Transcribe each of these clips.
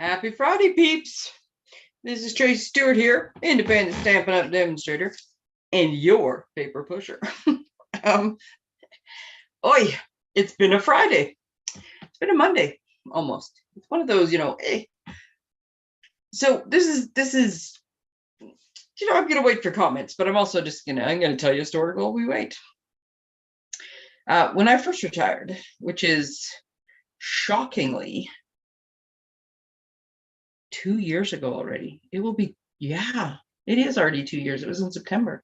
Happy Friday, peeps. This is Tracey Stewart here, independent Stampin' Up demonstrator, and your paper pusher. Oi, it's been a Friday. It's been a Monday, almost. It's one of those, So this is, I'm gonna wait for comments, but I'm also just I'm gonna tell you a story while we wait. When I first retired, which is shockingly 2 years ago already. It will be, yeah, it is already 2 years. It was in September.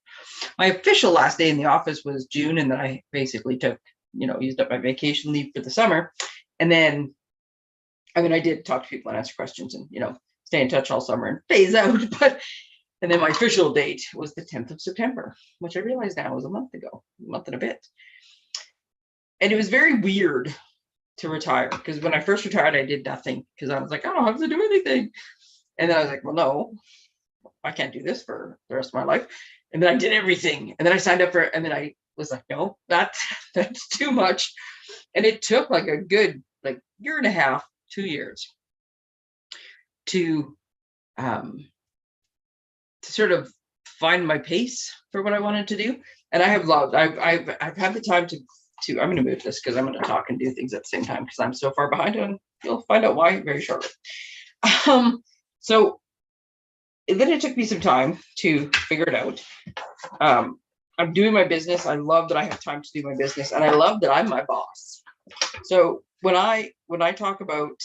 My official last day in the office was June, and then I basically took, used up my vacation leave for the summer. And then, I did talk to people and answer questions and, stay in touch all summer and phase out. And then my official date was the 10th of September, which I realize now was a month ago, a month and a bit. And it was very weird to retire, because when I first retired, I did nothing because I was like, I don't have to do anything. And then I was like, well, no, I can't do this for the rest of my life. And then I did everything. And then I signed up for it. And then I was like, no, that's too much. And it took like a good year and a half, 2 years to sort of find my pace for what I wanted to do. And I have loved, I've had the time to I'm going to move this because I'm going to talk and do things at the same time because I'm so far behind, and you'll find out why very shortly. So then it took me some time to figure it out. I'm doing my business. I love that I have time to do my business, and I love that I'm my boss. So when I talk about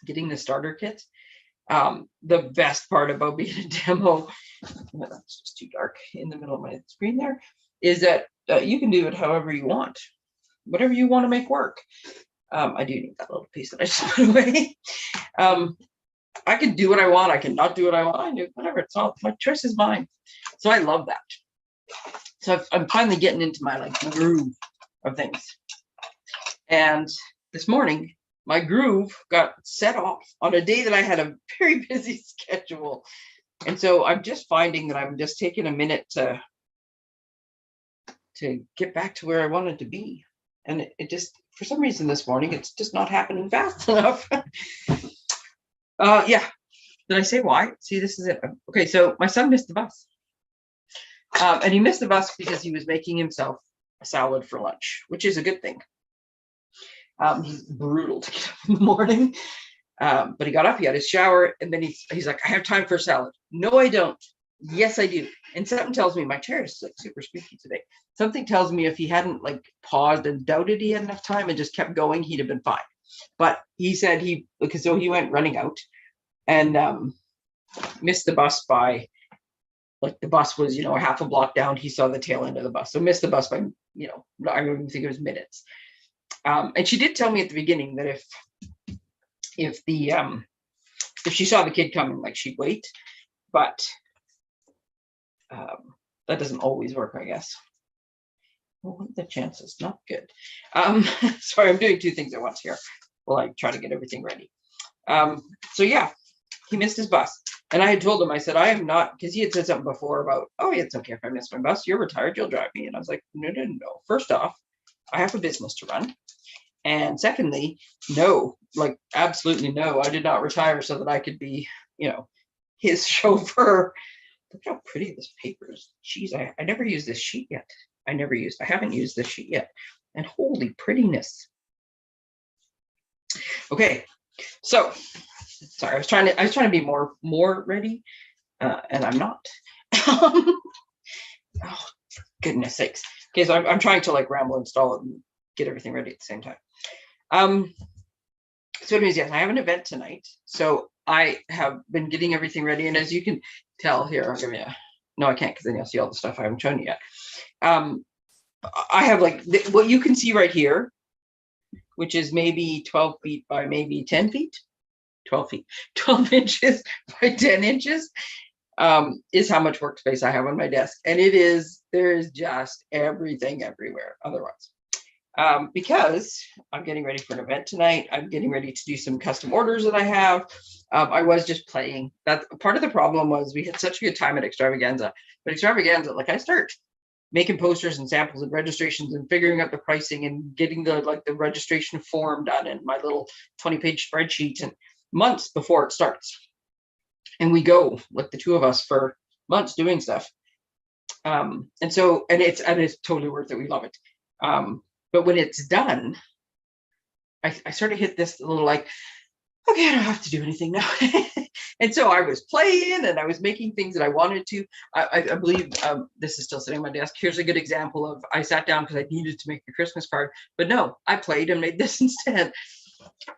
getting the starter kit, the best part about being a demo, that's just too dark in the middle of my screen there, is that you can do it however you want, whatever you want to make work. I do need that little piece that I just put away. I can do what I want. I can not do what I want. I do whatever. It's all, my choice is mine. So I love that. So I'm finally getting into my groove of things. And this morning, my groove got set off on a day that I had a very busy schedule. And so I'm just finding that I'm just taking a minute to get back to where I wanted to be. And it just, for some reason this morning, it's just not happening fast enough. Yeah. Did I say why? See, this is it. Okay, so my son missed the bus. And he missed the bus because he was making himself a salad for lunch, which is a good thing. He's brutal to get up in the morning. But he got up, he had his shower, and then he's like, I have time for a salad. No, I don't. Yes, I do. And something tells me, my chair is super squeaky today. Something tells me if he hadn't paused and doubted he had enough time and just kept going, he'd have been fine. But he said he went running out and missed the bus by, the bus was, a half a block down. He saw the tail end of the bus. So missed the bus by, I don't even think it was minutes. And she did tell me at the beginning that if she saw the kid coming, she'd wait. But that doesn't always work, I guess. Well, the chances not good. Sorry, I'm doing two things at once here while I try to get everything ready. So yeah, he missed his bus. And I had told him, I said, I am not, because he had said something before about, oh, it's okay if I miss my bus. You're retired, you'll drive me. And I was like, no. First off, I have a business to run. And secondly, no, absolutely no. I did not retire so that I could be, his chauffeur. Look how pretty this paper is. Jeez, I never used this sheet yet. I haven't used this sheet yet. And holy prettiness. Okay, so sorry, I was trying to be more ready, and I'm not. Oh, goodness sakes. Okay, so I'm trying to ramble, install it, and get everything ready at the same time. So anyways, yes, I have an event tonight. So I have been getting everything ready. And as you can tell here, I'll give you no, I can't because then you'll see all the stuff I haven't shown you yet. I have what you can see right here, which is maybe 12 feet by maybe 10 feet, 12 feet, 12 inches by 10 inches is how much workspace I have on my desk. And there is just everything everywhere otherwise. Because I'm getting ready for an event tonight. I'm getting ready to do some custom orders that I have. I was just playing. That's part of the problem was we had such a good time at Extravaganza. But Extravaganza, I start making posters and samples and registrations and figuring out the pricing and getting the registration form done in my little 20-page spreadsheet. And months before it starts. And we go, like the two of us, for months doing stuff. And it's totally worth it. We love it. But when it's done, I sort of hit this little like, okay, I don't have to do anything now. And so I was playing and I was making things that I wanted to. I believe this is still sitting on my desk. Here's a good example of, I sat down because I needed to make a Christmas card, but no, I played and made this instead.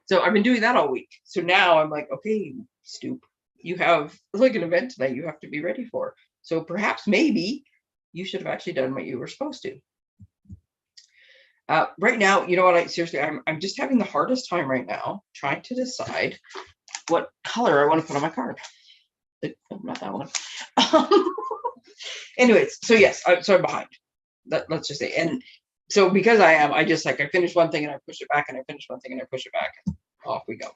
So I've been doing that all week. So now I'm like, okay, Stoop, you have like an event tonight you have to be ready for. So perhaps maybe you should have actually done what you were supposed to. Right now, you know what, seriously, I'm just having the hardest time right now trying to decide what color I want to put on my card. Not that one. Anyways, so yes, so I'm behind. Let's just say. And so because I finish one thing and I push it back, and I finish one thing and I push it back, and off we go.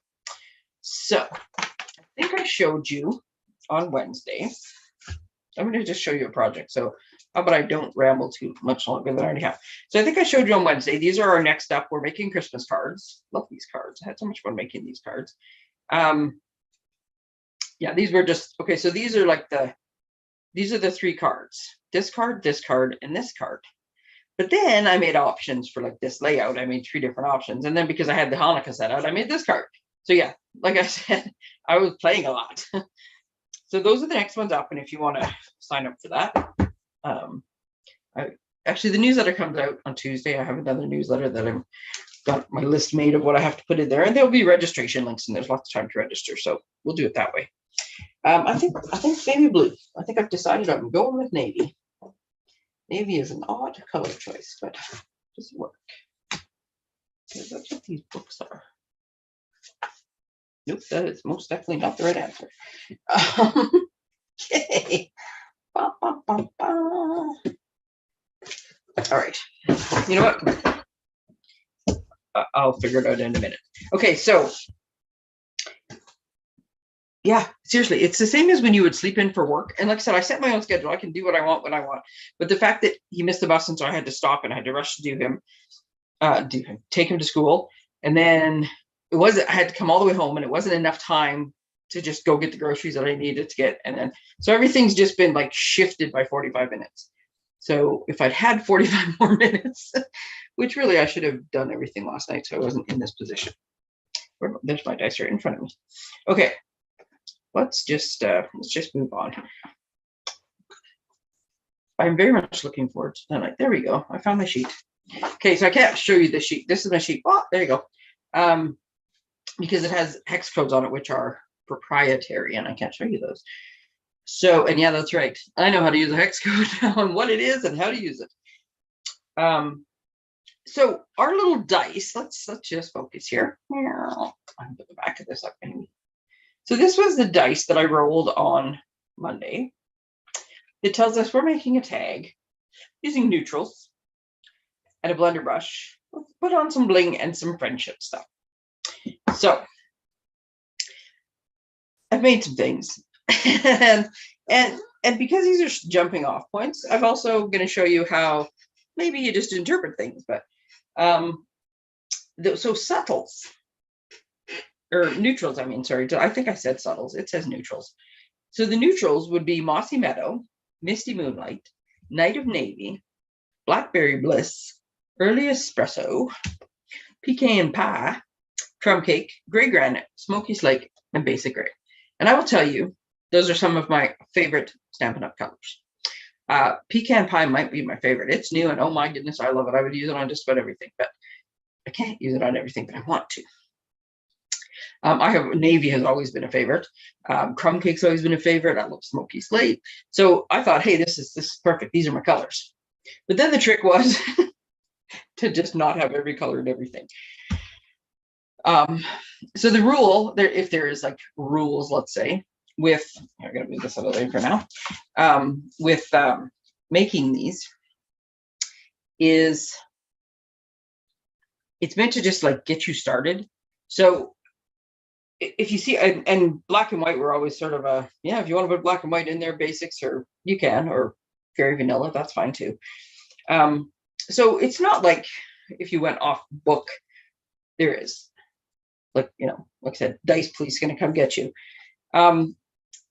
So I think I showed you on Wednesday. I'm going to just show you a project. So how about I don't ramble too much longer than I already have. So I think I showed you on Wednesday. These are our next step. We're making Christmas cards. Love these cards. I had so much fun making these cards. Yeah, these were just, okay, so these are the 3 cards. This card, and this card. But then I made options for like this layout. I made 3 different options. And then because I had the Hanukkah set out, I made this card. So yeah, like I said, I was playing a lot. So those are the next ones up. And if you want to sign up for that, actually the newsletter comes out on Tuesday. I have another newsletter that I've got my list made of what I have to put in there, and there'll be registration links, and there's lots of time to register. So we'll do it that way. I think navy blue. I think I've decided I'm going with navy. Navy is an odd color choice, but it does work. Because that's what these books are. Nope, that is most definitely not the right answer. Okay. Ba, ba, ba, ba. All right. You know what? I'll figure it out in a minute. Okay, so yeah, seriously, it's the same as when you would sleep in for work. And like I said, I set my own schedule. I can do what I want when I want. But the fact that he missed the bus, and so I had to stop and I had to rush to take him to school. And then I had to come all the way home, and it wasn't enough time to just go get the groceries that I needed to get. And then, so everything's just been like shifted by 45 minutes. So if I'd had 45 more minutes, which really I should have done everything last night, so I wasn't in this position. There's my dice right in front of me. Okay, let's just move on. I'm very much looking forward to tonight. There we go. I found my sheet. Okay, so I can't show you the sheet. This is my sheet. Oh, there you go. Because it has hex codes on it, which are proprietary, and I can't show you those. So, and yeah, that's right. I know how to use a hex code now, and what it is and how to use it. So our little dice, let's just focus here. I'll put the back of this up anyway. So this was the dice that I rolled on Monday. It tells us we're making a tag using neutrals and a blender brush. Let's put on some bling and some friendship stuff. So I've made some things. and because these are jumping off points, I'm also going to show you how maybe you just interpret things. But so subtles, or neutrals, I mean, sorry, I think I said subtles. It says neutrals. So the neutrals would be Mossy Meadow, Misty Moonlight, Night of Navy, Blackberry Bliss, Early Espresso, Pecan Pie, Crumb Cake, Gray Granite, Smoky Slate, and Basic Gray. And I will tell you, those are some of my favorite Stampin' Up! Colors. Pecan Pie might be my favorite. It's new, and oh my goodness, I love it. I would use it on just about everything, but I can't use it on everything, but I want to. Navy has always been a favorite. Crumb Cake's always been a favorite. I love Smoky Slate. So I thought, hey, this is perfect. These are my colors. But then the trick was to just not have every color in everything. So the rule there, if there is like rules, let's say, with, I'm going to move this out of the way for now, with making these, is it's meant to just like get you started. So if you see, and black and white were always sort of a, yeah, if you want to put black and white in there, basics, or you can, or very vanilla, that's fine too. So it's not like if you went off book, there is. like, you know, like I said, Dice Police going to come get you.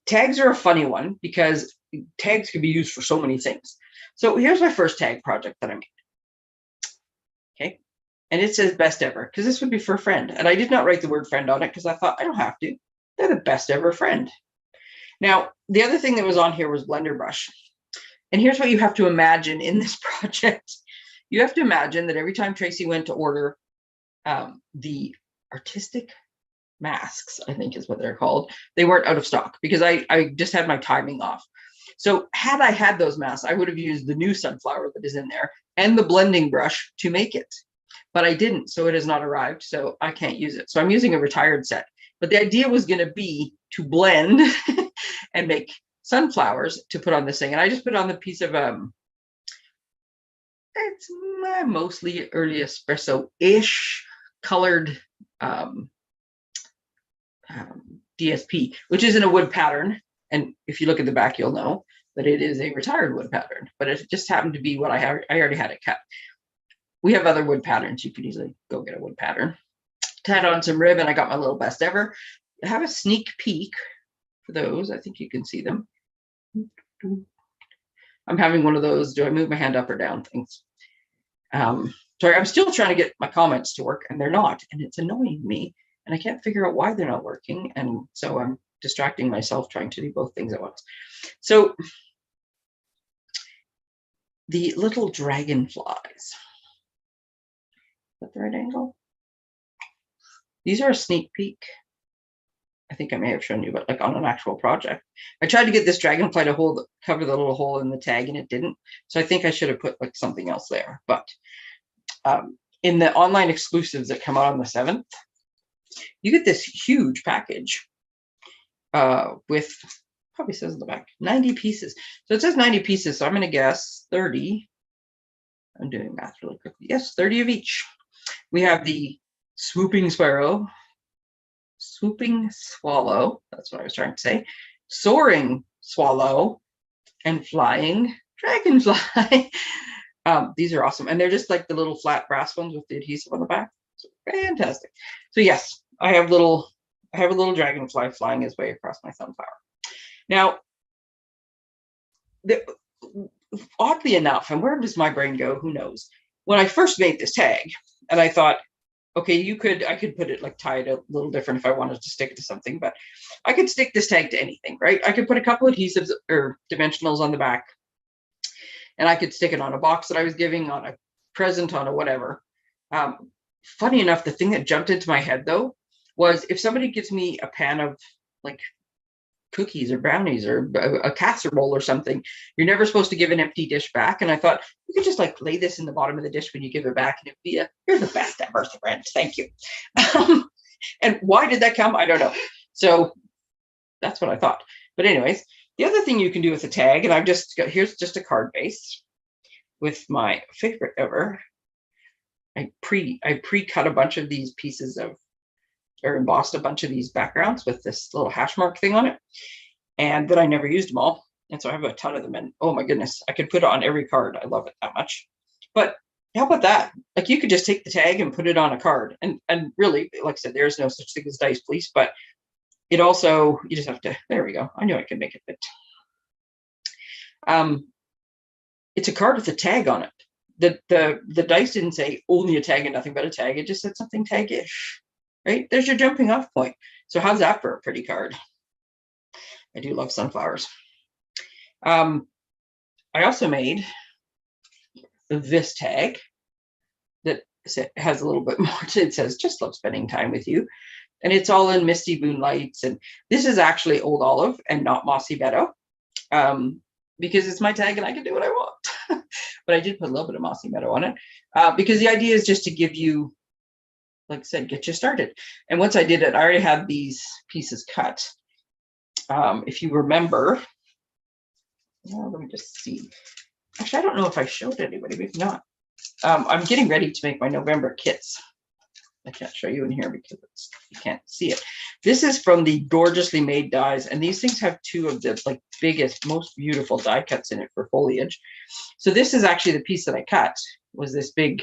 Tags are a funny one because tags can be used for so many things. So here's my first tag project that I made. Okay. And it says best ever because this would be for a friend. And I did not write the word friend on it because I thought I don't have to. They're the best ever friend. Now, the other thing that was on here was blender brush. And here's what you have to imagine in this project. You have to imagine that every time Tracey went to order the artistic masks, I think is what they're called, they weren't out of stock because I just had my timing off. So had I had those masks, I would have used the new sunflower that is in there and the blending brush to make it. But I didn't, so it has not arrived, so I can't use it. So I'm using a retired set. But the idea was going to be to blend and make sunflowers to put on this thing. And I just put on the piece of, it's mostly early espresso-ish colored DSP, which isn't a wood pattern. And if you look at the back, you'll know that it is a retired wood pattern, but it just happened to be what I have. I already had it cut. We have other wood patterns. You could easily go get a wood pattern. Tied on some ribbon. I got my little best ever. I have a sneak peek for those. I think you can see them. I'm having one of those. Do I move my hand up or down things? Sorry, I'm still trying to get my comments to work and they're not. And it's annoying me. And I can't figure out why they're not working. And so I'm distracting myself trying to do both things at once. So the little dragonflies. Is that the right angle? These are a sneak peek. I think I may have shown you, but like on an actual project. I tried to get this dragonfly to cover the little hole in the tag and it didn't. So I think I should have put like something else there. But in the online exclusives that come out on the 7th, you get this huge package with, probably says in the back, 90 pieces. So it says 90 pieces. So I'm going to guess 30. I'm doing math really quickly. Yes, 30 of each. We have the swooping sparrow, swooping swallow. That's what I was trying to say. Soaring swallow and flying dragonfly. These are awesome. And they're just like the little flat brass ones with the adhesive on the back. So fantastic. So yes, I have a little dragonfly flying his way across my sunflower. Now, oddly enough, and where does my brain go? Who knows? When I first made this tag, and I thought, okay, I could put it like tied a little different if I wanted to stick it to something, but I could stick this tag to anything, right? I could put a couple adhesives or dimensionals on the back, and I could stick it on a box that I was giving, on a present, on a whatever. Funny enough, the thing that jumped into my head though was if somebody gives me a pan of like cookies or brownies or a casserole or something, you're never supposed to give an empty dish back. And I thought you could just like lay this in the bottom of the dish when you give it back, and it'd be you're the best ever friend. Thank you. And why did that come? I don't know. So that's what I thought. But anyways, the other thing you can do with a tag, and I've just got, here's just a card base with my favorite ever. I pre-cut a bunch of these pieces of, or embossed a bunch of these backgrounds with this little hash mark thing on it. And then I never used them all. And so I have a ton of them. And oh my goodness, I could put it on every card. I love it that much. But how about that? Like you could just take the tag and put it on a card. And really, like I said, there's no such thing as Dice Police, but it also, you just have to, there we go. I knew I could make it fit. It's a card with a tag on it. The dice didn't say only a tag and nothing but a tag. It just said something tag-ish, right? There's your jumping off point. So how's that for a pretty card? I do love sunflowers. I also made this tag that has a little bit more to it. It says, just love spending time with you. And it's all in misty moonlights. And this is actually Old Olive and not Mossy Meadow, because it's my tag and I can do what I want. But I did put a little bit of Mossy Meadow on it because the idea is just to give you, like I said, get you started. And once I did it, I already had these pieces cut. If you remember, well, let me just see. Actually, I don't know if I showed anybody, maybe not. I'm getting ready to make my November kits. I can't show you in here because you can't see it. This is from the Gorgeously Made dies, and these things have two of the like biggest, most beautiful die cuts in it for foliage. So this is actually the piece that I cut, was this big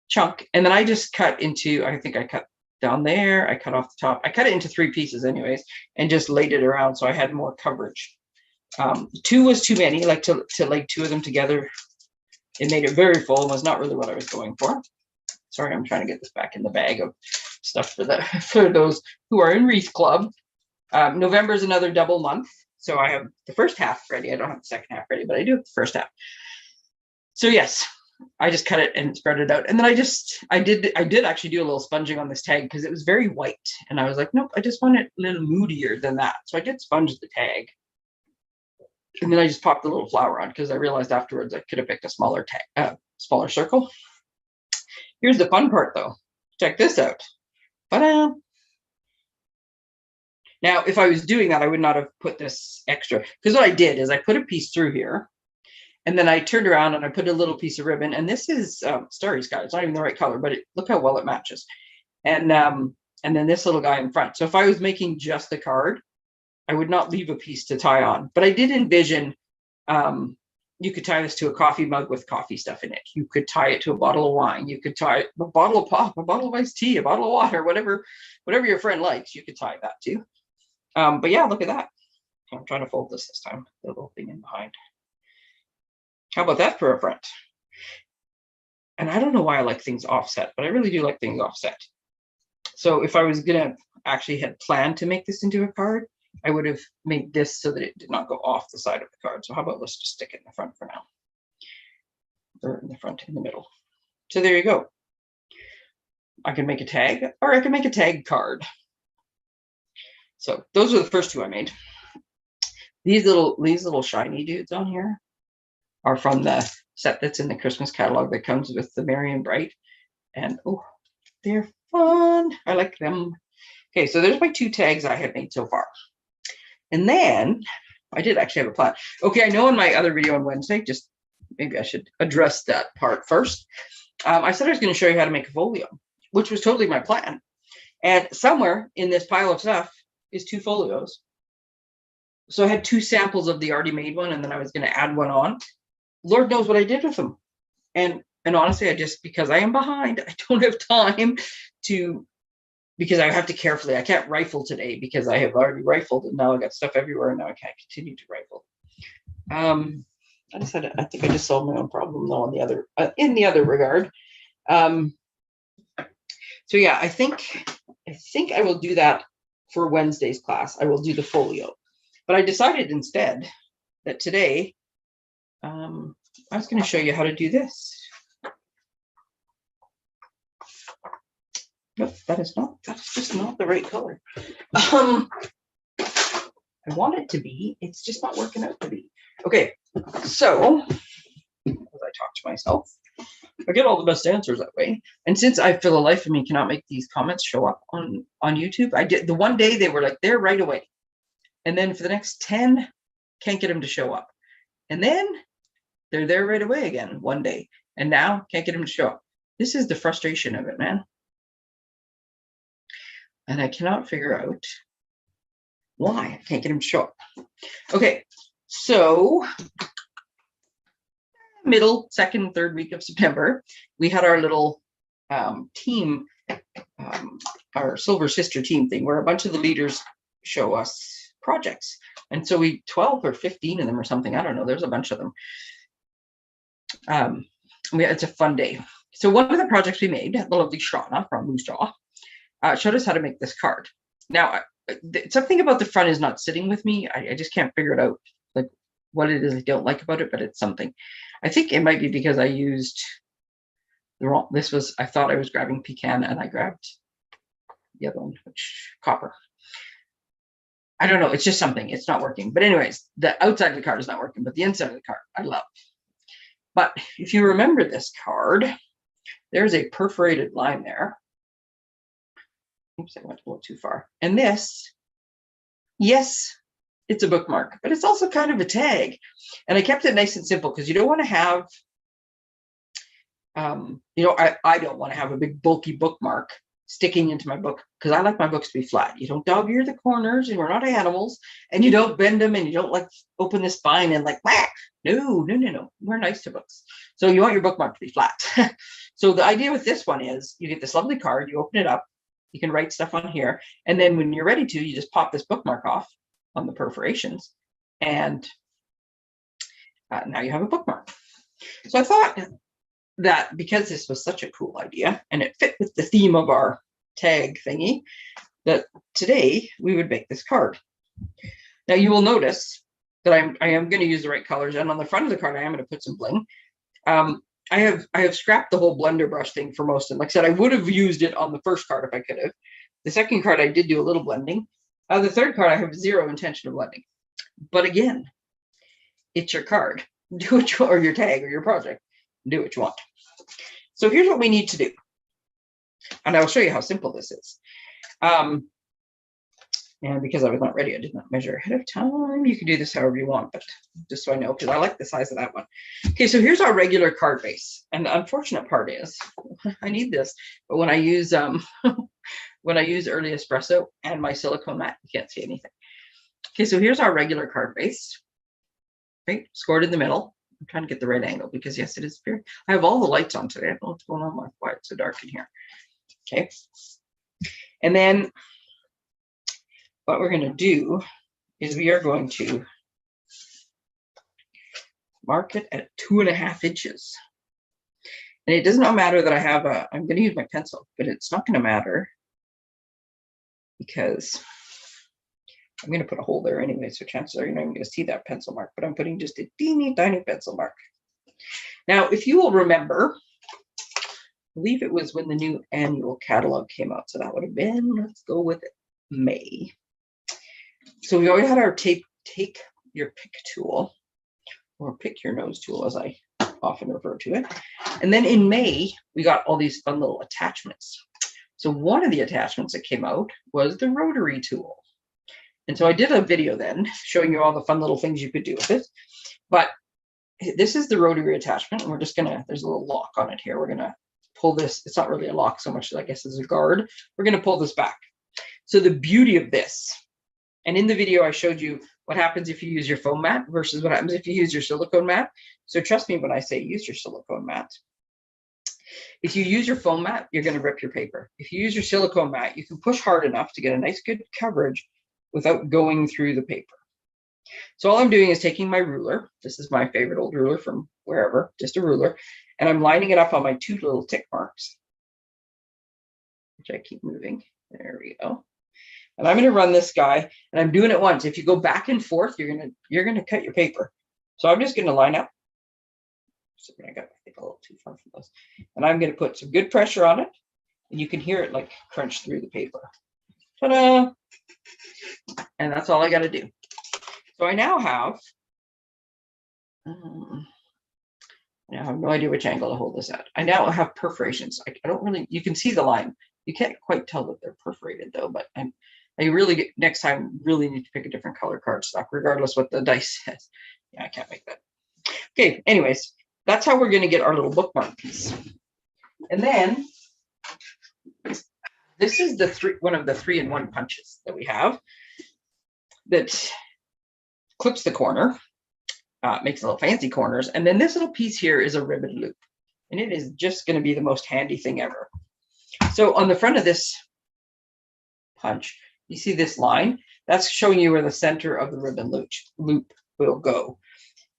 chunk, and then I just cut into, I think I cut down there. I cut off the top. I cut it into 3 pieces anyways, and just laid it around so I had more coverage. 2 was too many, like to lay 2 of them together. It made it very full and was not really what I was going for. Sorry, I'm trying to get this back in the bag of stuff for those who are in Wreath Club. November is another double month. So I have the first half ready. I don't have the second half ready, but I do have the first half. So yes, I just cut it and spread it out. And then I did actually do a little sponging on this tag because it was very white. And I was like, nope, I just want it a little moodier than that. So I did sponge the tag. And then I just popped a little flower on because I realized afterwards I could have picked a smaller circle. Here's the fun part though. Check this out. Ta-da! Now, if I was doing that, I would not have put this extra, because what I did is I put a piece through here, and then I turned around and I put a little piece of ribbon, and this is Starry Sky. It's not even the right color, but look how well it matches. And then this little guy in front. So if I was making just the card, I would not leave a piece to tie on. But I did envision you could tie this to a coffee mug with coffee stuff in it. You could tie it to a bottle of wine. You could tie a bottle of pop, a bottle of iced tea, a bottle of water, whatever your friend likes, you could tie that to. But yeah, look at that. I'm trying to fold this time, the little thing in behind. How about that for a front? And I don't know why I like things offset, but I really do like things offset. So if I was gonna actually had planned to make this into a card, I would have made this so that it did not go off the side of the card. So how about let's just stick it in the front for now. Or in the front, in the middle. So there you go. I can make a tag, or I can make a tag card. So those are the first 2 I made. These little shiny dudes on here are from the set that's in the Christmas catalog that comes with the Merry and Bright. And oh, they're fun. I like them. Okay, so there's my 2 tags I have made so far. And then I did actually have a plan. Okay, I know in my other video on Wednesday, just maybe I should address that part first. I said I was going to show you how to make a folio, which was totally my plan. And somewhere in this pile of stuff is 2 folios. So I had 2 samples of the already made one, and then I was going to add one on. Lord knows what I did with them. And honestly, because I am behind, I don't have time to, because I have to carefully, I can't rifle today because I have already rifled and now I got stuff everywhere and now I can't continue to rifle. I think I just solved my own problem though in the other regard. So yeah, I think I will do that for Wednesday's class. I will do the folio, but I decided instead that today I was going to show you how to do this. Nope, that's just not the right color. I want it to be, it's just not working out to be. Okay, so as I talk to myself, I get all the best answers that way. And since I, for the life of me, cannot make these comments show up on YouTube, I did the one day they were like there right away. And then for the next 10, can't get them to show up. And then they're there right away again one day. And now can't get them to show up. This is the frustration of it, man. And I cannot figure out why I can't get them to show up. Okay, so middle, second, third week of September, we had our little team, our Silver Sister team thing, where a bunch of the leaders show us projects. And so 12 or 15 of them or something, I don't know, there's a bunch of them. It's a fun day. So one of the projects we made, the lovely Shauna from Moose Jaw, showed us how to make this card. Now, something about the front is not sitting with me. I just can't figure it out, like what it is I don't like about it, but it's something. I think it might be because I used the wrong, I thought I was grabbing pecan and I grabbed the other one, which copper. I don't know, it's just something, it's not working. But anyways, the outside of the card is not working, but the inside of the card, I love. But if you remember this card, there's a perforated line there. Oops, I went a little too far. And this, yes, it's a bookmark, but it's also kind of a tag. And I kept it nice and simple because you don't want to have, I don't want to have a big bulky bookmark sticking into my book because I like my books to be flat. You don't dog ear the corners and we're not animals, and you don't bend them and you don't like open the spine and like, whack. No. We're nice to books. So you want your bookmark to be flat. So the idea with this one is you get this lovely card, you open it up, You can write stuff on here. And then when you're ready to, you just pop this bookmark off on the perforations. And now you have a bookmark. So I thought that because this was such a cool idea and it fit with the theme of our tag thingy, that today we would make this card. Now you will notice that I am going to use the right colors, and on the front of the card I am going to put some bling. I have scrapped the whole blender brush thing for most of them. Like I said, I would have used it on the first card if I could have. The second card I did do a little blending. The third card I have zero intention of blending. But again, it's your card. Do what you, or your tag or your project. Do what you want. So here's what we need to do. And I'll show you how simple this is. And because I was not ready, I did not measure ahead of time. You can do this however you want, but just so I know, because I like the size of that one. Okay, so here's our regular card base. And the unfortunate part is, I need this, but when I use when I use early espresso and my silicone mat, you can't see anything. Okay, so here's our regular card base. Right, scored in the middle. I'm trying to get the right angle because yes, it is very. I have all the lights on today. I don't know what's going on. Why it's so dark in here. Okay, and then what we're going to do is we are going to mark it at 2.5 inches. And it does not matter that I have a, I'm going to use my pencil, but it's not going to matter because I'm going to put a hole there anyway. So chances are you're not even going to see that pencil mark, but I'm putting just a teeny tiny pencil mark. Now, if you will remember, I believe it was when the new annual catalog came out. So that would have been, let's go with it, May. So we already had our take your pick tool, or pick your nose tool, as I often refer to it. And then in May, we got all these fun little attachments. So one of the attachments that came out was the rotary tool. And so I did a video then showing you all the fun little things you could do with it. But this is the rotary attachment, and we're just gonna, there's a little lock on it here. We're gonna pull this, it's not really a lock so much as I guess as a guard. We're gonna pull this back. So the beauty of this, and in the video, I showed you what happens if you use your foam mat versus what happens if you use your silicone mat. So trust me when I say use your silicone mat. If you use your foam mat, you're going to rip your paper. If you use your silicone mat, you can push hard enough to get a nice good coverage without going through the paper. So all I'm doing is taking my ruler. This is my favorite old ruler from wherever, just a ruler. And I'm lining it up on my 2 little tick marks, which I keep moving. There we go. And I'm going to run this guy, and I'm doing it once. If you go back and forth, you're going to cut your paper. So I'm just going to line up. So I got, I think, a little too far from those. And I'm going to put some good pressure on it, and you can hear it like crunch through the paper. Ta-da! And that's all I got to do. So I now have, I have no idea which angle to hold this at. I now have perforations. I don't really, you can see the line. You can't quite tell that they're perforated though, but I really get, next time really need to pick a different color cardstock, regardless what the dice says. Yeah, I can't make that. Okay, anyways, that's how we're going to get our little bookmark piece. And then this is the one of the 3-in-1 punches that we have that clips the corner, makes little fancy corners. And then this little piece here is a ribbon loop, and it is just going to be the most handy thing ever. So on the front of this punch, you see this line? That's showing you where the center of the ribbon loop will go.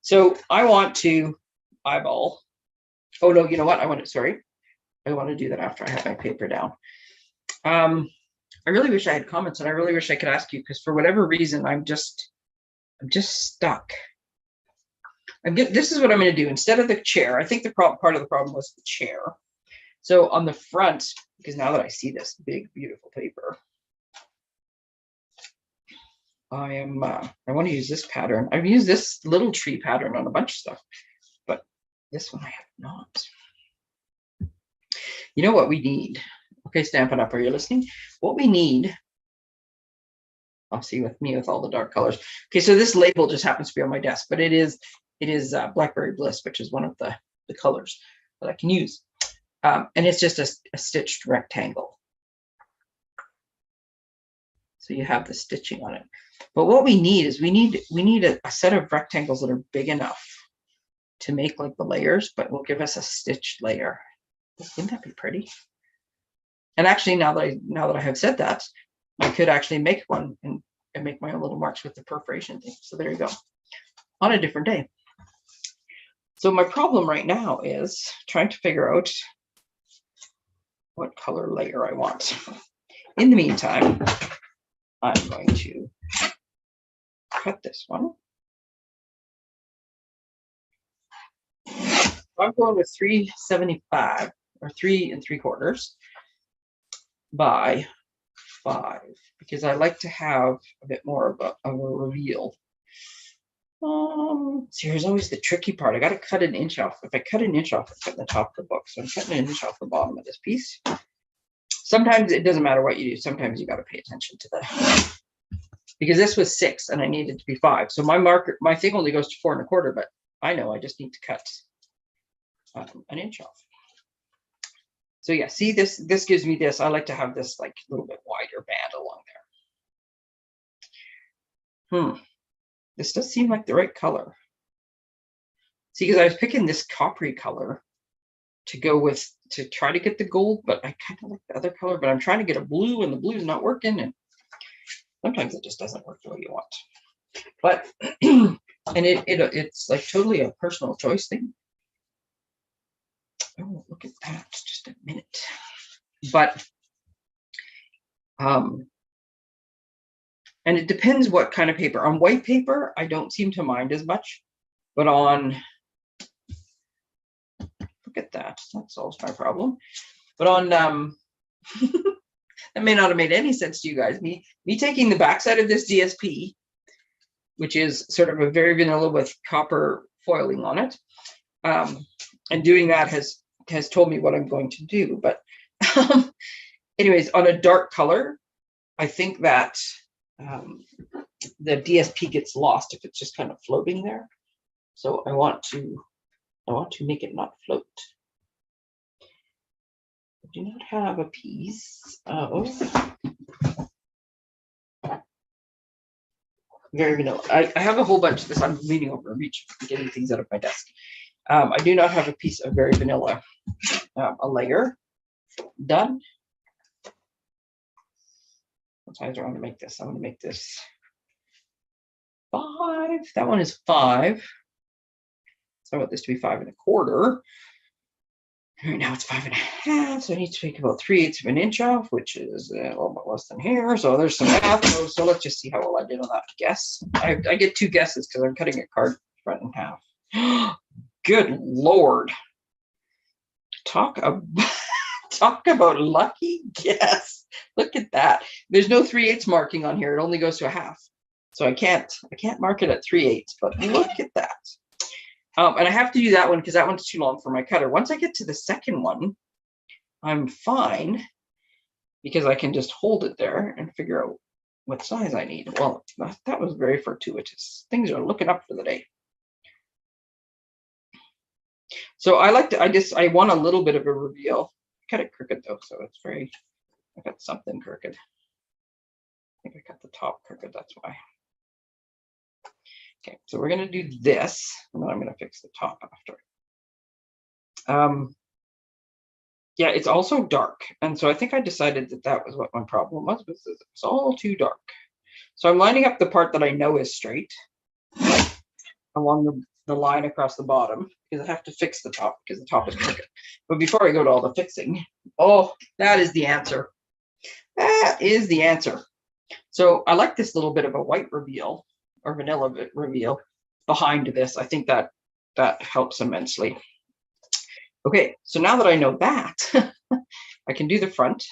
So I want to eyeball. Oh, no, you know what? I want to do that after I have my paper down. I really wish I had comments, and I really wish I could ask you, because for whatever reason, I'm just stuck. This is what I'm going to do. Instead of the chair, I think the part of the problem was the chair. So on the front, because now that I see this big, beautiful paper, I want to use this pattern. I've used this little tree pattern on a bunch of stuff, but this one I have not. You know what we need? Okay, Stampin' Up, are you listening? What we need, I'll see with me with all the dark colors. Okay, so this label just happens to be on my desk, but it is Blackberry Bliss, which is one of the colors that I can use. And it's just a stitched rectangle. So you have the stitching on it. But what we need is we need a set of rectangles that are big enough to make like the layers, but will give us a stitched layer. Wouldn't that be pretty? And actually, now that I have said that, I could actually make one and make my own little marks with the perforation thing. So there you go. On a different day. So my problem right now is trying to figure out what color layer I want. In the meantime, I'm going to cut this one. I'm going with 375 or 3 3/4 by 5 because I like to have a bit more of a reveal. See, here's always the tricky part. I got to cut an inch off. If I cut an inch off, I'm cutting the top of the book. So I'm cutting an inch off the bottom of this piece. Sometimes it doesn't matter what you do. Sometimes you got to pay attention to that. Because this was 6 and I needed to be 5. So my thing only goes to 4 1/4, but I know I just need to cut an inch off. So yeah, see, this gives me this. I like to have this like a little bit wider band along there. This does seem like the right color. See, because I was picking this coppery color to go with, to try to get the gold, but I kind of like the other color, but I'm trying to get a blue and the blue is not working. And sometimes it just doesn't work the way you want. But, and it's like totally a personal choice thing. Oh, look at that, just a minute. But, and it depends what kind of paper. On white paper, I don't seem to mind as much, but on, look at that, that solves my problem. But on, that may not have made any sense to you guys. Me taking the backside of this DSP, which is sort of a very vanilla with copper foiling on it, and doing that has told me what I'm going to do. But anyways, on a dark color, I think that the DSP gets lost if it's just kind of floating there. So I want to make it not float. I do not have a piece of very vanilla. I have a whole bunch of this. I'm leaning over and getting things out of my desk. I do not have a piece of very vanilla, a layer done. What size do I want to make this? I want to make this 5. That one is 5. So I want this to be 5 1/4. Right now it's 5 1/2. So I need to take about 3/8 of an inch off, which is a little bit less than here. So there's some math. So let's just see how well I did on that guess. I get 2 guesses because I'm cutting a card front in half. Good Lord. Talk about lucky guess. Look at that. There's no 3/8 marking on here. It only goes to a half. So I can't mark it at 3/8, but look at that. And I have to do that one because that one's too long for my cutter. Once I get to the second one, I'm fine because I can just hold it there and figure out what size I need. Well, that was very fortuitous. Things are looking up for the day. So I want a little bit of a reveal. I cut it crooked though, so it's I got something crooked. I think I cut the top crooked, that's why. Okay, so we're going to do this, and then I'm going to fix the top after. Yeah, it's also dark, and so I think I decided that was what my problem was. It's all too dark. So I'm lining up the part that I know is straight along the line across the bottom because I have to fix the top because the top is crooked. But before I go to all the fixing, oh, that is the answer. That is the answer. So I like this little bit of a white reveal or vanilla reveal behind this. I think that helps immensely. Okay, so now that I know that, I can do the front.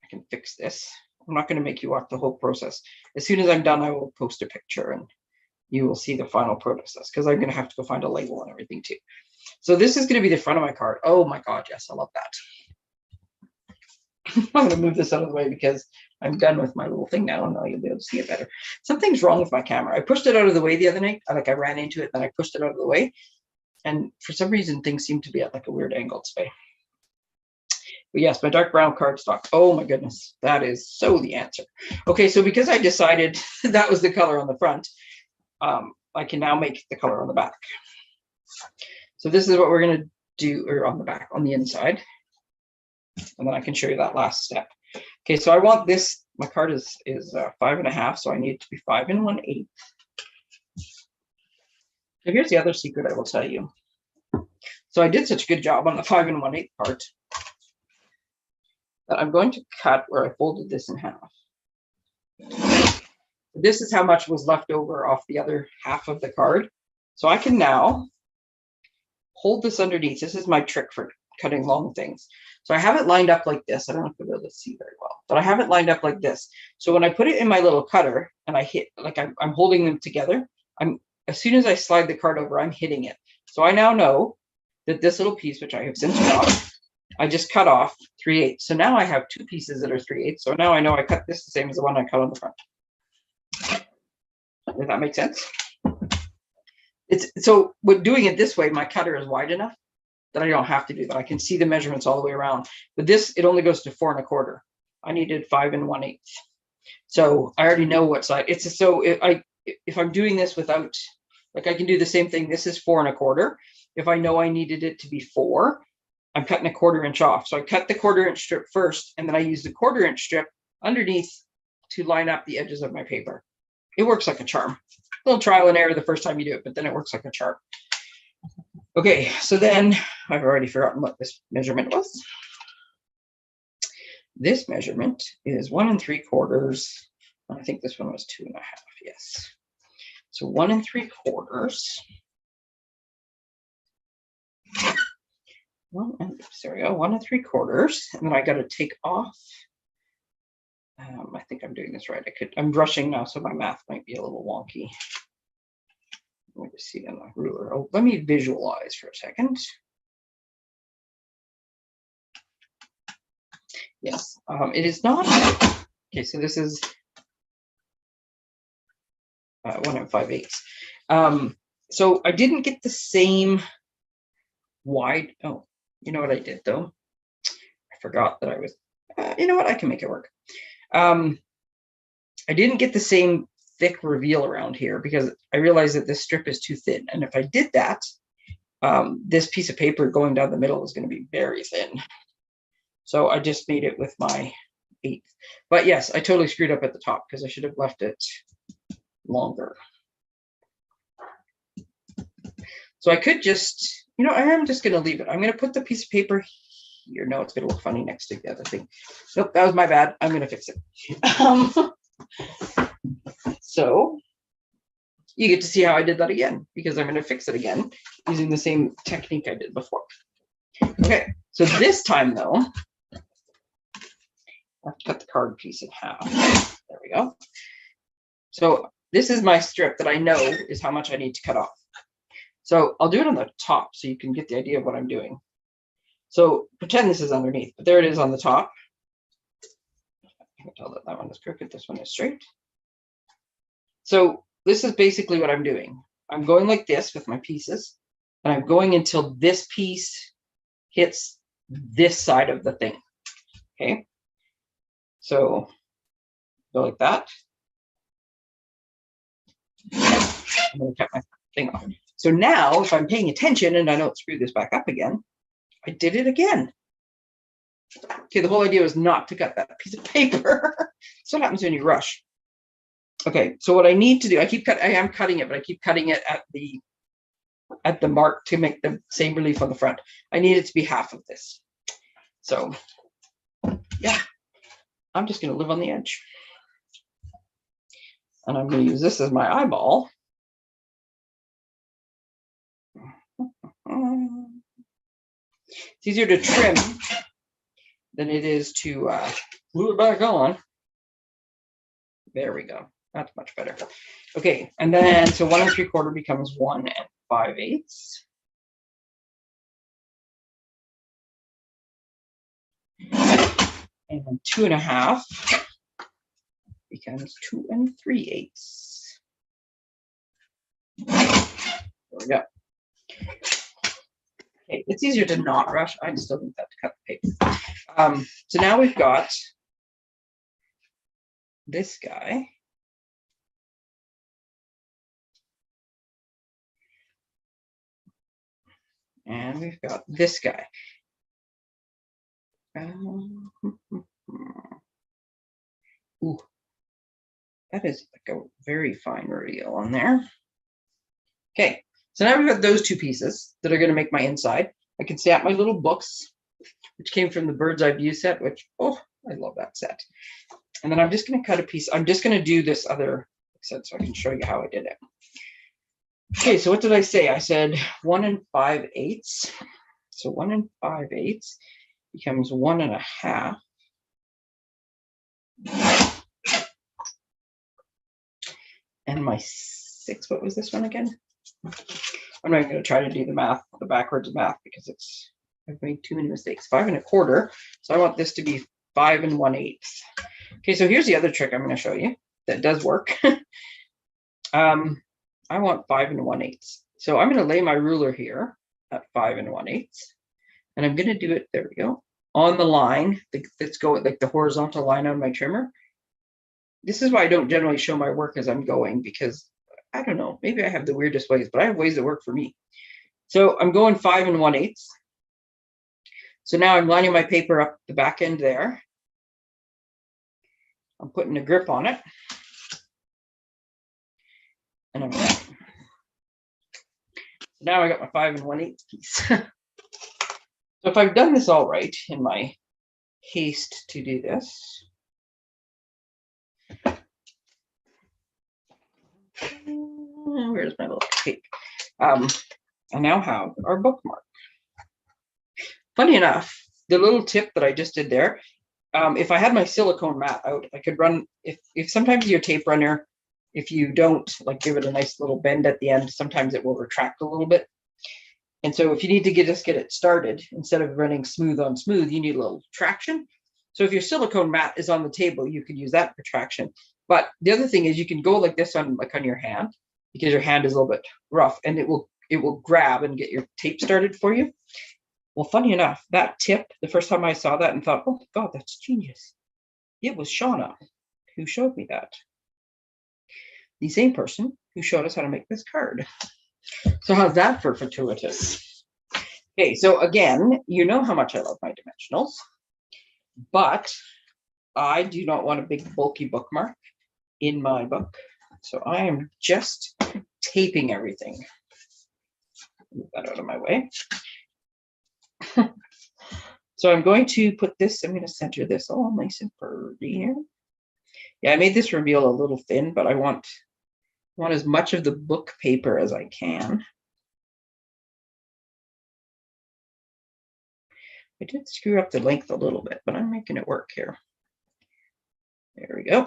I can fix this. I'm not going to make you watch the whole process. As soon as I'm done, I will post a picture and you will see the final process because I'm going to have to go find a label and everything too. So this is going to be the front of my card. Oh my God, yes, I love that. I'm going to move this out of the way because I'm done with my little thing now and now you'll be able to see it better. Something's wrong with my camera. I pushed it out of the way the other night. I ran into it, then I pushed it out of the way. And for some reason, things seem to be at like a weird angle today. But yes, my dark brown cardstock. Oh my goodness, that is so the answer. Okay, so because I decided that was the color on the front, I can now make the color on the back. So this is what we're going to do, or on the back, on the inside. and then I can show you that last step. Okay, so I want this, my card is 5.5, so I need it to be 5 1/8. So here's the other secret I will tell you. So I did such a good job on the 5 1/8 part that I'm going to cut where I folded this in half. This is how much was left over off the other half of the card. So I can now hold this underneath. This is my trick for cutting long things. So I have it lined up like this. I don't know if you'll be able to see very well, but I have it lined up like this. So when I put it in my little cutter and I hit, like I'm holding them together, as soon as I slide the card over, I'm hitting it. So I now know that this little piece, which I have since cut, I just cut off 3/8. So now I have two pieces that are 3/8. So now I know I cut this the same as the one I cut on the front. Does that make sense? So with doing it this way, my cutter is wide enough that I don't have to do that. I can see the measurements all the way around. But this, it only goes to 4 1/4. I needed 5 1/8. So I already know what side. It's so if I'm doing this without, like I can do the same thing. This is 4 1/4. If I know I needed it to be 4, I'm cutting a 1/4 inch off. So I cut the 1/4 inch strip first, and then I use the 1/4 inch strip underneath to line up the edges of my paper. It works like a charm. A little trial and error the first time you do it, but then it works like a charm. Okay, so then I've already forgotten what this measurement was. This measurement is 1 3/4. I think this one was 2.5. Yes. So 1 3/4. There we go. 1 3/4, and then I got to take off. I think I'm doing this right. I'm rushing now, so my math might be a little wonky. Let me just see on the ruler. Oh, let me visualize for a second. Yes, it is not. Okay, so this is 1 5/8. So I didn't get the same wide. Oh, you know what I did though? I forgot that I was. You know what? I can make it work. I didn't get the same thick reveal around here because I realized that this strip is too thin. And if I did that, this piece of paper going down the middle is going to be very thin. So I just made it with my 1/8. But yes, I totally screwed up at the top because I should have left it longer. So I could just, I am just going to leave it. I'm going to put the piece of paper here. No, it's going to look funny next to the other thing. Nope, that was my bad. I'm going to fix it. So you get to see how I did that again, because I'm going to fix it again using the same technique I did before. Okay, so this time though, I have to cut the card piece in half. There we go. So this is my strip that I know is how much I need to cut off. So I'll do it on the top so you can get the idea of what I'm doing. So pretend this is underneath, but there it is on the top. I can tell that that one is crooked, this one is straight. So this is basically what I'm doing. I'm going like this with my pieces, and I'm going until this piece hits this side of the thing. Okay. So go like that. I'm going to cut my thing off. So now if I'm paying attention and I don't screw this back up again, I did it again. Okay, the whole idea was not to cut that piece of paper. That's what happens when you rush. Okay, so what I need to do, I am cutting it, but I keep cutting it at the mark to make the same relief on the front. I need it to be half of this. So yeah, I'm just going to live on the edge. And I'm going to use this as my eyeball. It's easier to trim than it is to glue it back on. There we go. That's much better. Okay, and then so 1 3/4 becomes 1 5/8. And 2.5 becomes 2 3/8. There we go. Okay, it's easier to not rush. I still need that to cut the paper. So now we've got this guy. And we've got this guy. Ooh, that is like a very fine reveal on there. Okay, so now we've got those two pieces that are going to make my inside. I can stamp my little books, which came from the Bird's Eye View set, which, oh, I love that set. And then I'm just going to cut a piece. I'm just going to do this other set so I can show you how I did it. Okay, so what did I say? I said 1 5/8. So 1 5/8 becomes 1 1/2. And my 6, what was this one again? I'm not going to try to do the math, the backwards math, because I've made too many mistakes. 5 1/4. So I want this to be 5 1/8. Okay, so here's the other trick I'm going to show you that does work. I want 5 1/8. So I'm going to lay my ruler here at 5 1/8, and I'm going to do it. There we go, on the line that's going like the horizontal line on my trimmer. This is why I don't generally show my work as I'm going, because I don't know, maybe I have the weirdest ways, but I have ways that work for me. So I'm going 5 1/8. So now I'm lining my paper up the back end there. I'm putting a grip on it. And I'm going. Now I got my 5 1/8 piece. So if I've done this all right in my haste to do this, where's my little tape? I now have our bookmark. Funny enough, the little tip that I just did there, if I had my silicone mat out, I could run, if sometimes your tape runner, if you don't like give it a nice little bend at the end, sometimes it will retract a little bit. And so if you need to just get it started, instead of running smooth on smooth, you need a little traction. So if your silicone mat is on the table, you could use that for traction. But the other thing is you can go like this on your hand, because your hand is a little bit rough, and it will grab and get your tape started for you. Well, funny enough, that tip, the first time I saw that and thought, oh God, that's genius. It was Shauna who showed me that. The same person who showed us how to make this card. So how's that for fortuitous? Okay, so again, you know how much I love my dimensionals, but I do not want a big bulky bookmark in my book. So I am just taping everything. Move that out of my way. So I'm going to put this, I'm going to center this all nice and pretty here. Yeah, I made this reveal a little thin, but I want as much of the book paper as I can. I did screw up the length a little bit, but I'm making it work here. There we go.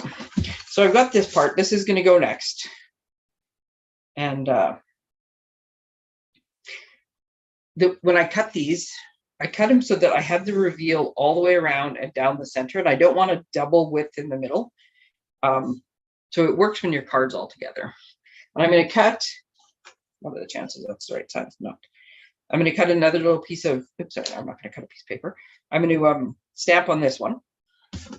So I've got this part. This is going to go next. And when I cut these, I cut them so that I have the reveal all the way around and down the center, and I don't want a double width in the middle. So it works when your card's all together. And I'm going to cut, what are the chances that's the right size? Not. I'm going to cut another little piece of, oops, sorry, I'm not going to cut a piece of paper. I'm going to stamp on this one.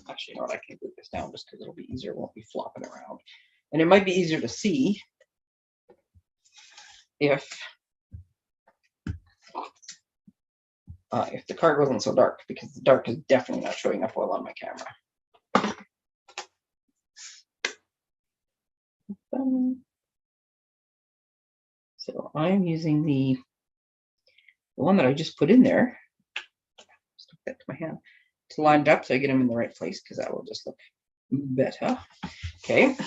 Actually, you know what, I can glue this down just because it'll be easier. It won't be flopping around. And it might be easier to see if the card wasn't so dark, because the dark is definitely not showing up well on my camera. So I'm using the one that I just put in there. Stick that to my hand to line it up so I get them in the right place, because that will just look better. Okay. And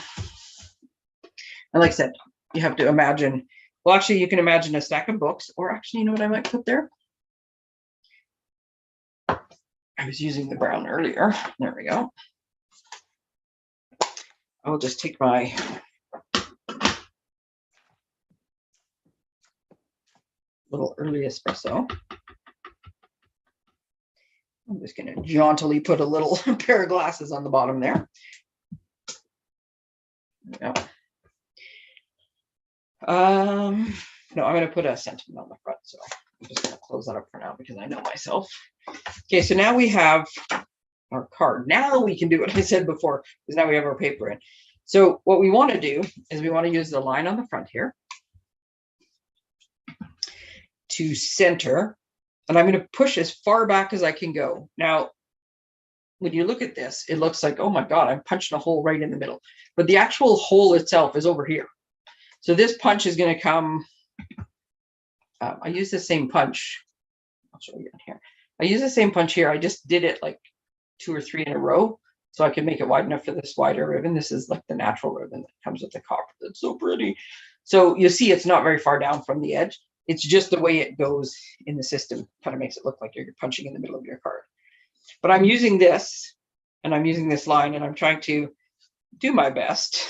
like I said, you have to imagine, well, actually, you can imagine a stack of books, or actually, you know what I might put there? I was using the brown earlier. There we go. I'll just take my little early espresso. I'm just going to jauntily put a little pair of glasses on the bottom there. There we go. No, I'm going to put a sentiment on the front, so I'm just going to close that up for now because I know myself. Okay, so now we have our card. Now we can do what I said before, because now we have our paper in. So what we want to do is we want to use the line on the front here to center, and I'm going to push as far back as I can go. Now, when you look at this, it looks like, oh my God, I'm punching a hole right in the middle. But the actual hole itself is over here. So this punch is going to come, I use the same punch. I'll show you in here. I use the same punch here. I just did it like 2 or 3 in a row so I can make it wide enough for this wider ribbon. This is like the natural ribbon that comes with the copper. That's so pretty. So you see it's not very far down from the edge. It's just the way it goes in the system kind of makes it look like you're punching in the middle of your card. But I'm using this, and I'm using this line, and I'm trying to do my best.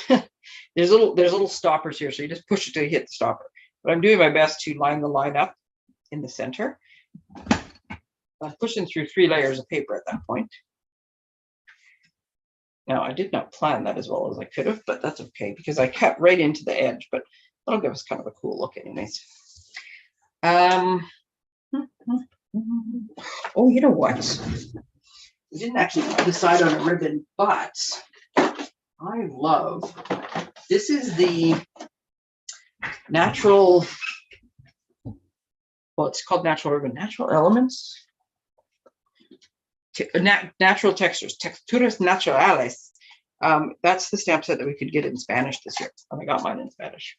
There's little stoppers here, so you just push it till you hit the stopper. But I'm doing my best to line the line up in the center. I'm pushing through 3 layers of paper at that point. Now, I did not plan that as well as I could have, but that's okay because I cut right into the edge, but that'll give us kind of a cool look anyways. Oh, you know what? We didn't actually decide on a ribbon, but I love, this is the natural, well, it's called natural ribbon, natural elements. Natural textures, texturas naturales. That's the stamp set that we could get in Spanish this year. And I got mine in Spanish.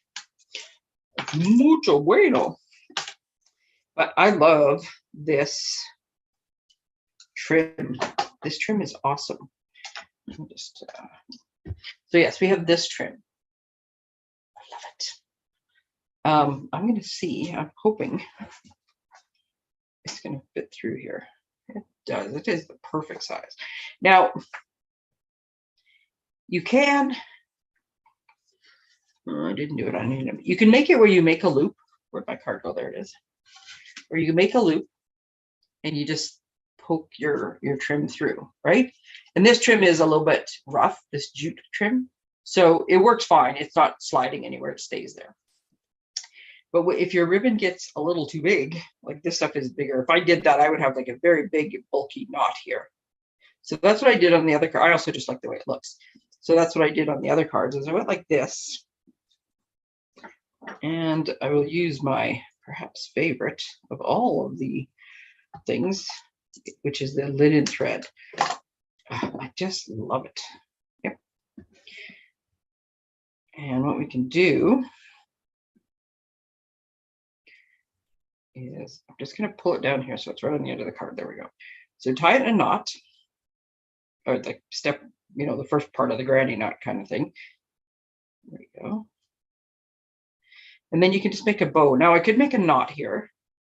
Mucho bueno. But I love this trim. This trim is awesome. Let me just, so yes, we have this trim. I love it. I'm going to see, I'm hoping it's going to fit through here. It does. It is the perfect size. Now, you can, I didn't do it on any of them. You can make it where you make a loop. Where'd my card go? There it is. Where you can make a loop and you just poke your trim through, right? And this trim is a little bit rough, this jute trim. So it works fine. It's not sliding anywhere. It stays there. But if your ribbon gets a little too big, like this stuff is bigger. If I did that, I would have like a very big, bulky knot here. So that's what I did on the other card. I also just like the way it looks. So that's what I did on the other cards is I went like this. And I will use my perhaps favorite of all of the things, which is the linen thread. I just love it. Yep. And what we can do is I'm just going to pull it down here so it's right on the end of the card. There we go. So tie it in a knot, or the step, you know, the first part of the granny knot kind of thing. There we go. And then you can just make a bow. Now I could make a knot here,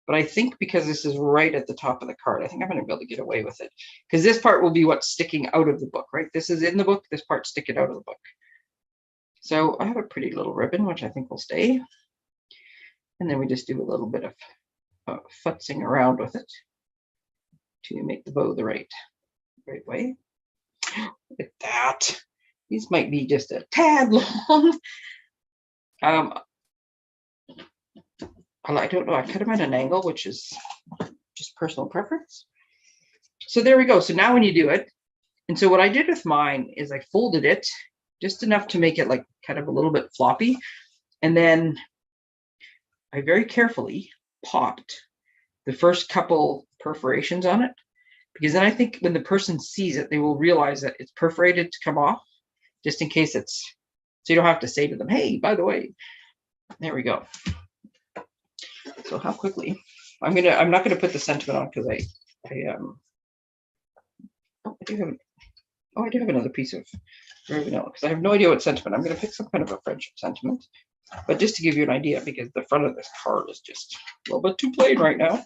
but I think because this is right at the top of the card, I think I'm going to be able to get away with it because this part will be what's sticking out of the book, right? This is in the book, this part's sticking out of the book. So I have a pretty little ribbon, which I think will stay. And then we just do a little bit of futzing around with it to make the bow the right way. Look at that. These might be just a tad long. I don't know. I cut them at an angle, which is just personal preference. So there we go. So now when you do it, and so what I did with mine is I folded it just enough to make it like kind of a little bit floppy. And then I very carefully popped the first couple perforations on it, because then I think when the person sees it, they will realize that it's perforated to come off, just in case it's, so you don't have to say to them, hey, by the way, there we go. So how quickly, I'm not gonna put the sentiment on because I do have another piece of very vanilla because I have no idea what sentiment. I'm gonna pick some kind of a friendship sentiment, but just to give you an idea, because the front of this card is just a little bit too plain right now.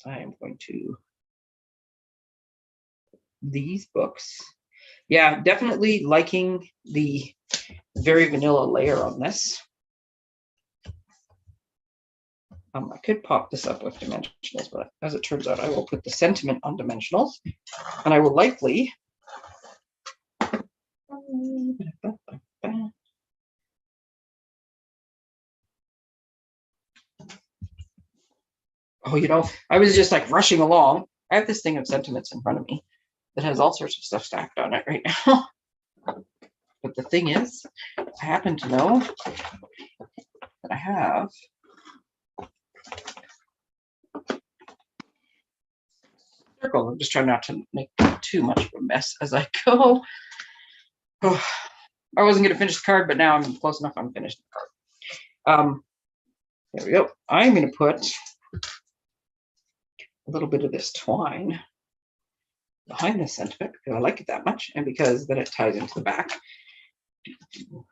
I am going to these books. Yeah, definitely liking the very vanilla layer on this. I could pop this up with dimensionals, but as it turns out, I will put the sentiment on dimensionals, and I will likely oh, you know, I was just like rushing along. I have this thing of sentiments in front of me that has all sorts of stuff stacked on it right now. But the thing is, I happen to know that I have circle. I'm just trying not to make too much of a mess as I go. Oh, I wasn't going to finish the card, but now I'm close enough. I'm finished the card. There we go. I'm going to put a little bit of this twine behind the sentiment because I like it that much, and because then it ties into the back.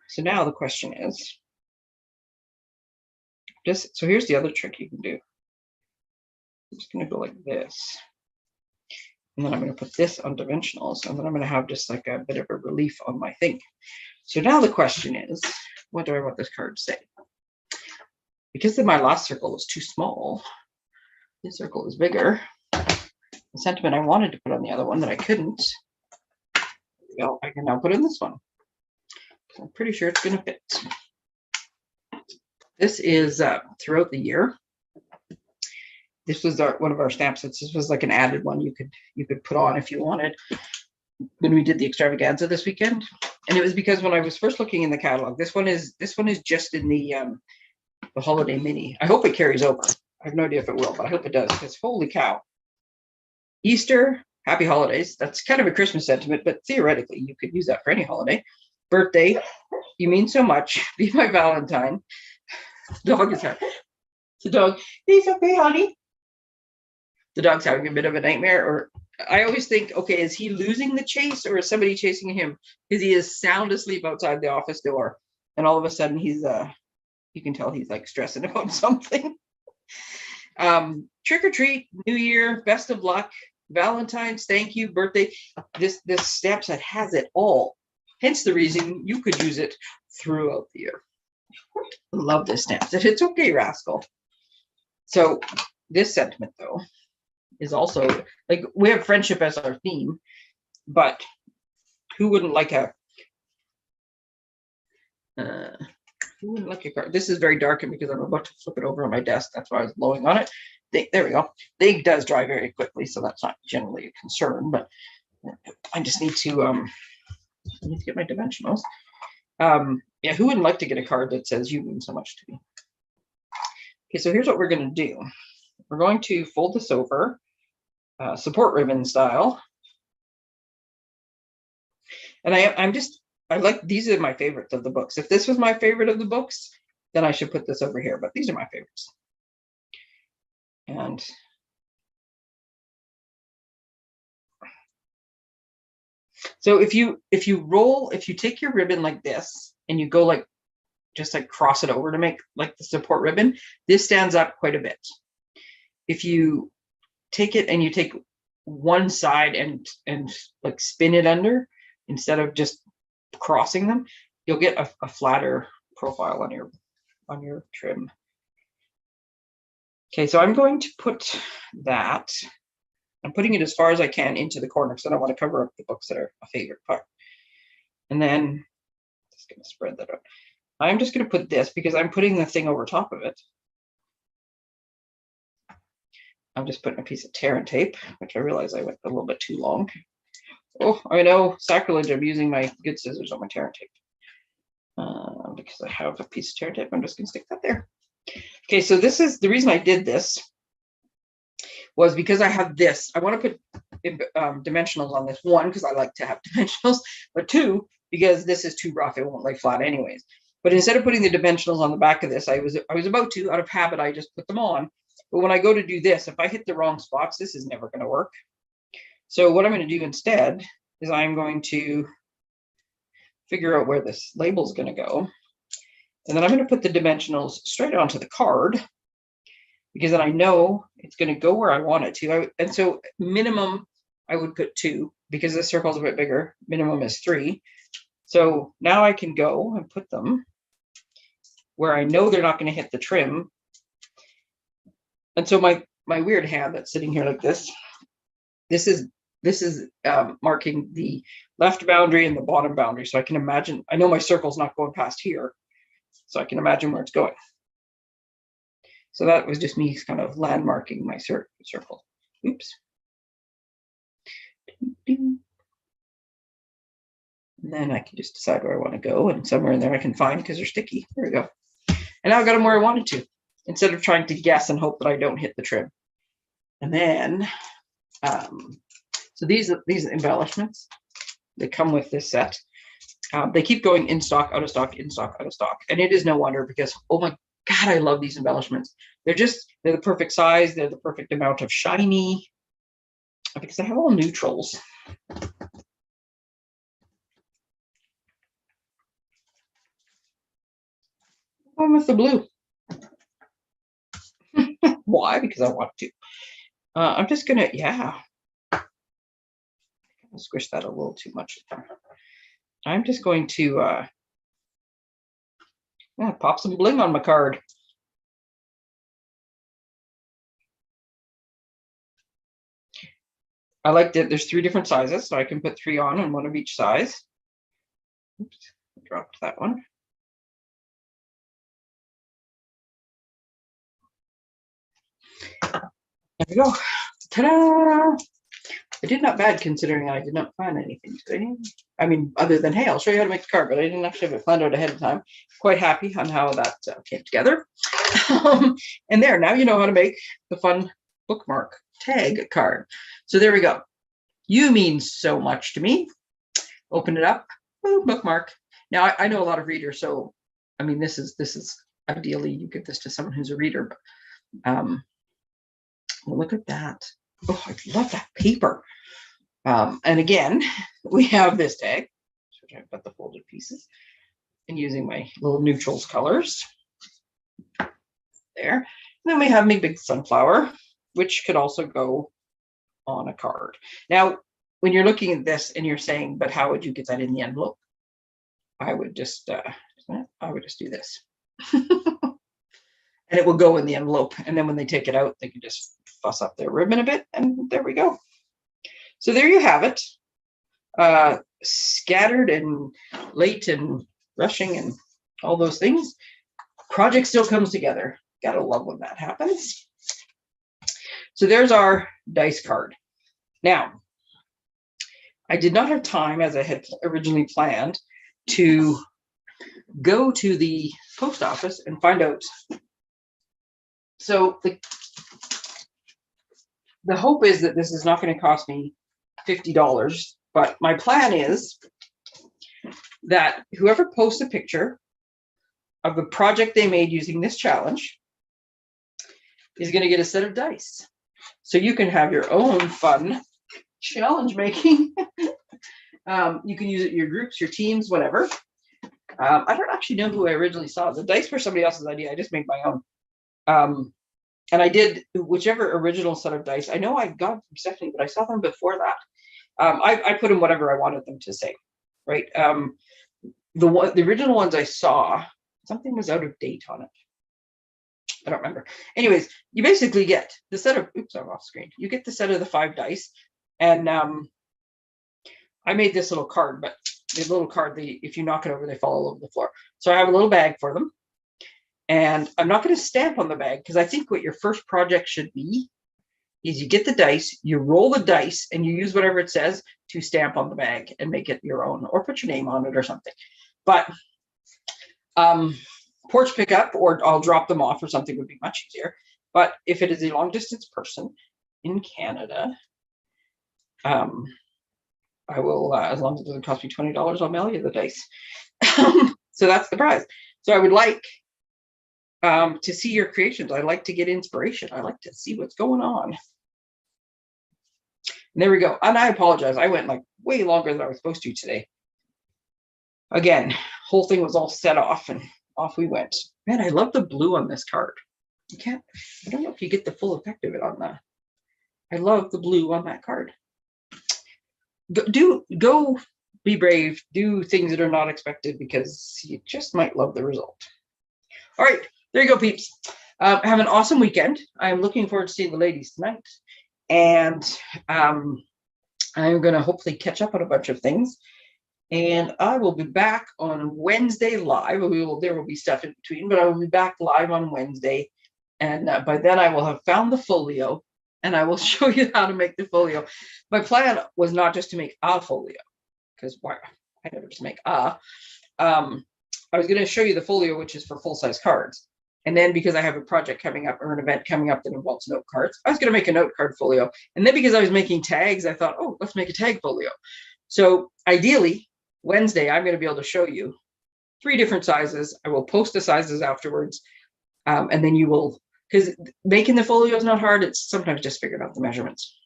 So now the question is, so here's the other trick you can do. I'm just going to go like this, and then I'm going to put this on dimensionals, and then I'm going to have just like a bit of a relief on my thing. So now the question is, what do I want this card to say? Because my last circle was too small, this circle is bigger. The sentiment I wanted to put on the other one that I couldn't, well, I can now put in this one. I'm pretty sure it's going to fit. This is throughout the year. This was one of our stamp sets. This was like an added one you could put on if you wanted when we did the extravaganza this weekend. And it was because when I was first looking in the catalog, this one is just in the holiday mini. I hope it carries over. I have no idea if it will, but I hope it does, because holy cow. Easter, happy holidays. That's kind of a Christmas sentiment, but theoretically you could use that for any holiday. Birthday, you mean so much. Be my Valentine. Dog is happy. The dog, he's okay, honey. The dog's having a bit of a nightmare. Or I always think, okay, is he losing the chase or is somebody chasing him? Because he is sound asleep outside the office door, and all of a sudden he's you can tell he's like stressing about something. Trick or treat, New Year, best of luck, Valentine's, thank you, birthday. This stamp set has it all. Hence the reason you could use it throughout the year. Love this stamp set. It's okay, Rascal. So this sentiment though is also like, we have friendship as our theme, but who wouldn't like a card? This is very dark, and because I'm about to flip it over on my desk, that's why I was blowing on it. There we go. The ink does dry very quickly, so that's not generally a concern, but I just need to get my dimensionals. Yeah, who wouldn't like to get a card that says you mean so much to me? Okay, so here's what we're going to do. We're going to fold this over support ribbon style. And I like, these are my favorites of the books. If this was my favorite of the books, then I should put this over here, but these are my favorites. And so if you take your ribbon like this and you go like, just like cross it over to make like the support ribbon, this stands up quite a bit. If you take it and you take one side and like spin it under instead of just crossing them, you'll get a flatter profile on your trim. Okay, so I'm going to put that, I'm putting it as far as I can into the corner because I don't want to cover up the books that are a favorite part. And then just going to spread that out. I'm just going to put this because I'm putting the thing over top of it. I'm just putting a piece of tear and tape, which I realize I went a little bit too long. Oh, I know, sacrilege. I'm using my good scissors on my tear and tape. Because I have a piece of tear and tape, I'm just going to stick that there. Okay, so this is the reason I did this was because I have this. I want to put dimensionals on this. One, because I like to have dimensionals, but two, because this is too rough. It won't lay flat anyways. But instead of putting the dimensionals on the back of this, I was about to, out of habit, I just put them on. But when I go to do this, if I hit the wrong spots, this is never going to work. So what I'm going to do instead is I'm going to figure out where this label is going to go. And then I'm going to put the dimensionals straight onto the card because then I know it's going to go where I want it to. And so minimum, I would put 2 because this circle is a bit bigger. Minimum is 3. So now I can go and put them where I know they're not going to hit the trim. And so my weird hand that's sitting here like this, this is marking the left boundary and the bottom boundary. So I can imagine, I know my circle's not going past here, so I can imagine where it's going. So that was just me kind of landmarking my circle. Oops. And then I can just decide where I want to go, and somewhere in there I can find because they're sticky. There we go. And now I got them where I wanted to, instead of trying to guess and hope that I don't hit the trim. And then So these embellishments, they come with this set. They keep going in stock, out of stock, in stock, out of stock. And it is no wonder because, oh my God, I love these embellishments. They're the perfect size. They're the perfect amount of shiny because they have all neutrals. One with the blue. Why? Because I want to. I'm just gonna, yeah. I'll squish that a little too much. I'm just going to pop some bling on my card. I like that there's 3 different sizes, so I can put 3 on and 1 of each size. Oops, dropped that one. There we go. Ta-da! I did not bad considering I did not plan anything today. I mean, other than, hey, I'll show you how to make the card, but I didn't actually have it planned out ahead of time. Quite happy on how that came together. And there, now you know how to make the fun bookmark tag card. So there we go. You mean so much to me. Open it up. Ooh, bookmark. Now I know a lot of readers, so I mean this is ideally you give this to someone who's a reader. But well, look at that. Oh, I love that paper. And again, we have this tag. So I've got the folded pieces and using my little neutrals colors there. And then we have my big sunflower, which could also go on a card. Now, when you're looking at this and you're saying, but how would you get that in the envelope? I would just do this. And it will go in the envelope. And then when they take it out, they can just fuss up their ribbon a bit. And there we go. So there you have it. Scattered and late and rushing and all those things. Project still comes together. Gotta love when that happens. So there's our dice card. Now, I did not have time, as I had originally planned, to go to the post office and find out. So the hope is that this is not going to cost me $50, but my plan is that whoever posts a picture of the project they made using this challenge is going to get a set of dice. So you can have your own fun challenge making. You can use it in your groups, your teams, whatever. I don't actually know who I originally saw. The dice were somebody else's idea. I just made my own. And I did whichever original set of dice. I know I got from Stephanie, but I saw them before that. I put in whatever I wanted them to say, right? The original ones I saw, something was out of date on it. I don't remember. Anyways, you basically get the set of, oops, I'm off screen. You get the set of the 5 dice. And I made this little card, but the little card, if you knock it over, they fall all over the floor. So I have a little bag for them. And I'm not going to stamp on the bag because I think what your first project should be is you get the dice, you roll the dice, and you use whatever it says to stamp on the bag and make it your own or put your name on it or something. But porch pickup or I'll drop them off or something would be much easier. But if it is a long distance person in Canada, I will, as long as it doesn't cost me $20, I'll mail you the dice. So that's the prize. So I would like to see your creations. I like to get inspiration. I like to see what's going on. And there we go. And I apologize. I went like way longer than I was supposed to today. Again, whole thing was all set off and off we went. Man, I love the blue on this card. I don't know if you get the full effect of it on that. I love the blue on that card. Go be brave. Do things that are not expected because you just might love the result. All right. There you go, peeps. Have an awesome weekend. I'm looking forward to seeing the ladies tonight. And I'm going to hopefully catch up on a bunch of things. And I will be back on Wednesday live. There will be stuff in between, but I will be back live on Wednesday. And by then I will have found the folio and I will show you how to make the folio. My plan was not just to make a folio, because why? I never just make a. I was going to show you the folio, which is for full-size cards. And then because I have a project coming up or an event coming up that involves note cards, I was going to make a note card folio. And then because I was making tags, I thought, oh, let's make a tag folio. So ideally, Wednesday, I'm going to be able to show you 3 different sizes. I will post the sizes afterwards. And then you will, because making the folio is not hard. It's sometimes just figuring out the measurements.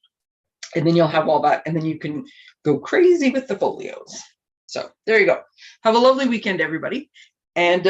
And then you'll have all that. And then you can go crazy with the folios. So there you go. Have a lovely weekend, everybody. And